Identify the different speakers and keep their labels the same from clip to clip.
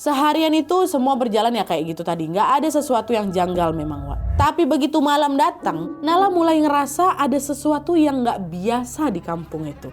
Speaker 1: Seharian itu semua berjalan ya kayak gitu tadi. Nggak ada sesuatu yang janggal memang, Wak. Tapi begitu malam datang, Nala mulai ngerasa ada sesuatu yang nggak biasa di kampung itu.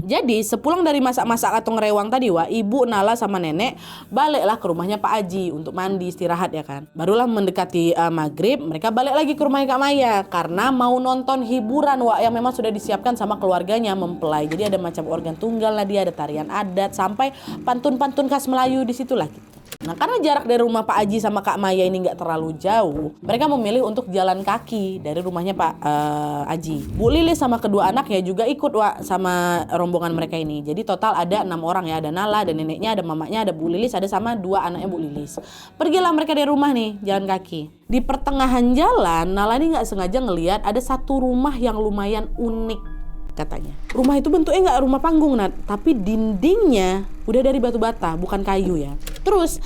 Speaker 1: Jadi sepulang dari masak-masak atau ngerewang tadi, Wak, ibu Nala sama nenek baliklah ke rumahnya Pak Aji untuk mandi istirahat ya kan. Barulah mendekati maghrib, mereka balik lagi ke rumahnya Kak Maya karena mau nonton hiburan, Wak, yang memang sudah disiapkan sama keluarganya mempelai. Jadi ada macam organ tunggal lah dia, ada tarian adat sampai pantun-pantun khas Melayu di situlah gitu. Nah, karena jarak dari rumah Pak Aji sama Kak Maya ini nggak terlalu jauh, mereka memilih untuk jalan kaki dari rumahnya Pak Aji. Bu Lilis sama kedua anaknya juga ikut, Wak, sama rombongan mereka ini. Jadi total ada 6 orang ya, ada Nala, ada neneknya, ada mamanya, ada Bu Lilis, ada sama 2 anaknya Bu Lilis. Pergilah mereka dari rumah nih, jalan kaki. Di pertengahan jalan, Nala ini nggak sengaja ngelihat ada satu rumah yang lumayan unik. Katanya rumah itu bentuknya nggak rumah panggung, Nat, tapi dindingnya udah dari batu bata, bukan kayu ya. Terus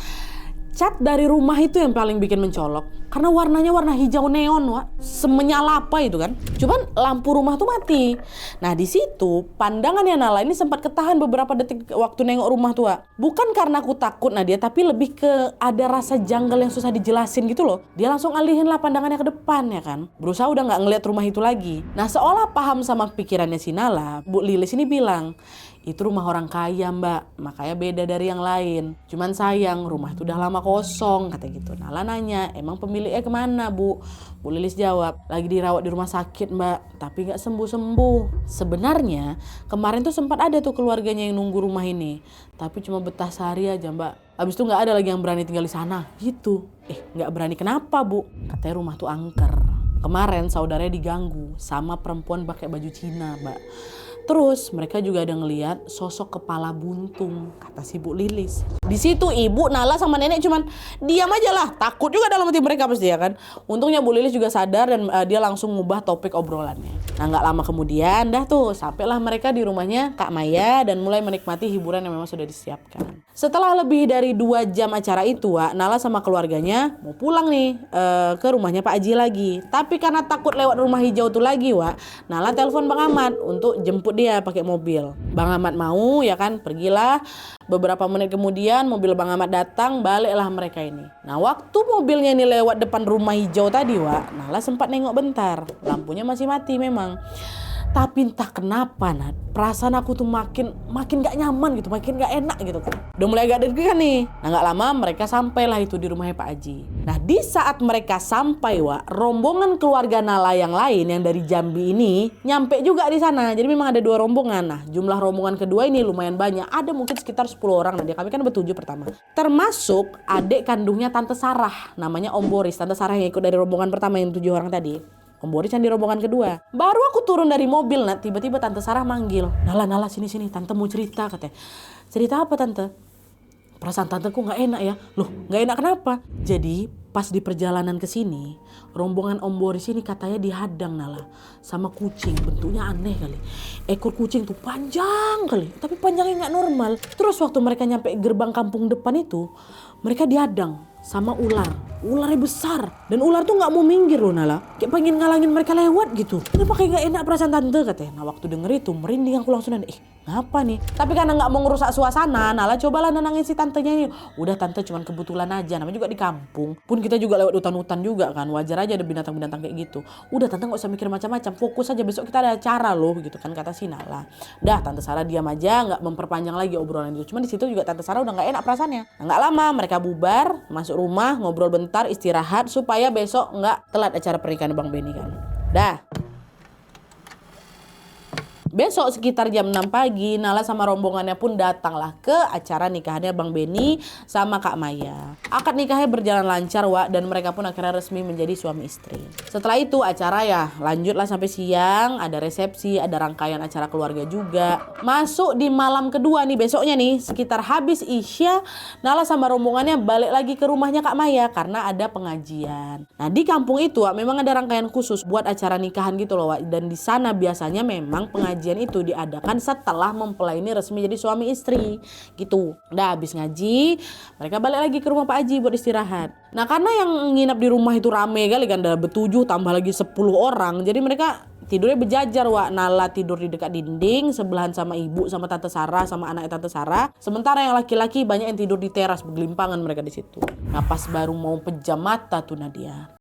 Speaker 1: cat dari rumah itu yang paling bikin mencolok karena warnanya warna hijau neon, Wak, semenyala apa itu kan. Cuman lampu rumah tuh mati. Nah di situ pandangannya Nala ini sempat ketahan beberapa detik waktu nengok rumah tuh, Wak. Bukan karena aku takut Nadia, tapi lebih ke ada rasa janggal yang susah dijelasin gitu loh. Dia langsung alihin lah pandangannya ke depan ya kan, berusaha udah nggak ngeliat rumah itu lagi. Nah seolah paham sama pikirannya si Nala, Bu Lilis ini bilang, itu rumah orang kaya, Mbak, makanya beda dari yang lain. Cuman sayang rumah itu udah lama kosong, kata gitu. Nala nanya, emang pemiliknya kemana, Bu? Bu Lilis jawab, lagi dirawat di rumah sakit, Mbak, tapi gak sembuh-sembuh. Sebenarnya kemarin tuh sempat ada tuh keluarganya yang nunggu rumah ini, tapi cuma betah sehari aja, Mbak. Abis itu gak ada lagi yang berani tinggal di sana, gitu. Gak berani kenapa, Bu? Katanya rumah tuh angker. Kemarin saudaranya diganggu sama perempuan pakai baju Cina, Mbak. Terus mereka juga ada ngelihat sosok kepala buntung, kata si Bu Lilis. Di situ ibu, Nala sama nenek cuman diam aja lah, takut juga dalam hati mereka pasti ya kan. Untungnya Bu Lilis juga sadar dan dia langsung ngubah topik obrolannya. Nah nggak lama kemudian dah tuh sampailah mereka di rumahnya Kak Maya dan mulai menikmati hiburan yang memang sudah disiapkan. Setelah lebih dari 2 jam acara itu, Wak, Nala sama keluarganya mau pulang nih ke rumahnya Pak Aji lagi. Tapi karena takut lewat rumah hijau tuh lagi, Wak, Nala telepon Bang Ahmad untuk jemput dia pakai mobil. Bang Ahmad mau ya kan, pergilah. Beberapa menit kemudian mobil Bang Ahmad datang, baliklah mereka ini. Nah waktu mobilnya ini lewat depan rumah hijau tadi, Wak, Nala sempat nengok bentar. Lampunya masih mati memang. Tapi entah kenapa, Nat, perasaan aku tuh makin gak nyaman gitu, makin gak enak gitu kan. Udah mulai agak deg-degan nih. Nah gak lama mereka sampailah itu di rumahnya Pak Aji. Nah di saat mereka sampai, Wak, rombongan keluarga Nala yang lain yang dari Jambi ini nyampe juga di sana. Jadi memang ada 2 rombongan. Nah jumlah rombongan kedua ini lumayan banyak. Ada mungkin sekitar 10 orang. Nah kami kan bertujuh pertama. Termasuk adik kandungnya Tante Sarah, namanya Om Boris. Tante Sarah yang ikut dari rombongan pertama yang 7 orang tadi. Om Boris yang di rombongan kedua. Baru aku turun dari mobil, Nat, tiba-tiba Tante Sarah manggil. Nala, sini, Tante mau cerita, katanya. Cerita apa, Tante? Perasaan Tante kok gak enak ya? Loh, gak enak kenapa? Jadi pas di perjalanan ke sini, rombongan Om Boris ini katanya dihadang, Nala, sama kucing. Bentuknya aneh kali. Ekor kucing tuh panjang kali, tapi panjangnya gak normal. Terus waktu mereka nyampe gerbang kampung depan itu, mereka dihadang sama ularnya besar, dan ular tuh nggak mau minggir loh, Nala, kayak pengen ngalangin mereka lewat gitu. Kenapa kayak nggak enak perasaan Tante, katanya. Nah waktu denger itu merinding aku langsung, ngapa nih? Tapi karena nggak mau ngerusak suasana, Nala cobalah nenangin si tantenya ini. Udah Tante, cuman kebetulan aja, namanya juga di kampung, pun kita juga lewat hutan-hutan juga kan, wajar aja ada binatang-binatang kayak gitu. Udah Tante nggak usah mikir macam-macam, fokus aja, besok kita ada acara loh gitu kan, kata si Nala. Dah Tante Sarah diam aja, nggak memperpanjang lagi obrolan itu. Cuman di situ juga Tante Sarah udah nggak enak perasaannya. Nah nggak lama mereka bubar, masuk rumah, ngobrol bentar, istirahat supaya besok nggak telat acara pernikahan Bang Benny kan. Dah. Besok sekitar jam 6 pagi, Nala sama rombongannya pun datanglah ke acara nikahannya Bang Benny sama Kak Maya. Akad nikahnya berjalan lancar, Wak, dan mereka pun akhirnya resmi menjadi suami istri. Setelah itu acara ya lanjutlah sampai siang, ada resepsi, ada rangkaian acara keluarga juga. Masuk di malam kedua nih, besoknya nih, sekitar habis Isya, Nala sama rombongannya balik lagi ke rumahnya Kak Maya karena ada pengajian. Nah di kampung itu, Wak, memang ada rangkaian khusus buat acara nikahan gitu loh, Wak, dan di sana biasanya memang pengajian itu diadakan setelah mempelai ini resmi jadi suami istri gitu. Udah habis ngaji, mereka balik lagi ke rumah Pak Haji buat istirahat. Nah karena yang nginap di rumah itu rame kali kan, ada bertujuh tambah lagi 10 orang, jadi mereka Tidurnya berjajar Wak. Nala tidur di dekat dinding, sebelahan sama ibu, sama Tante Sarah, sama anaknya Tante Sarah. Sementara yang laki-laki banyak yang tidur di teras, bergelimpangan mereka di situ. Nah pas baru mau pejam mata tuh Nadia,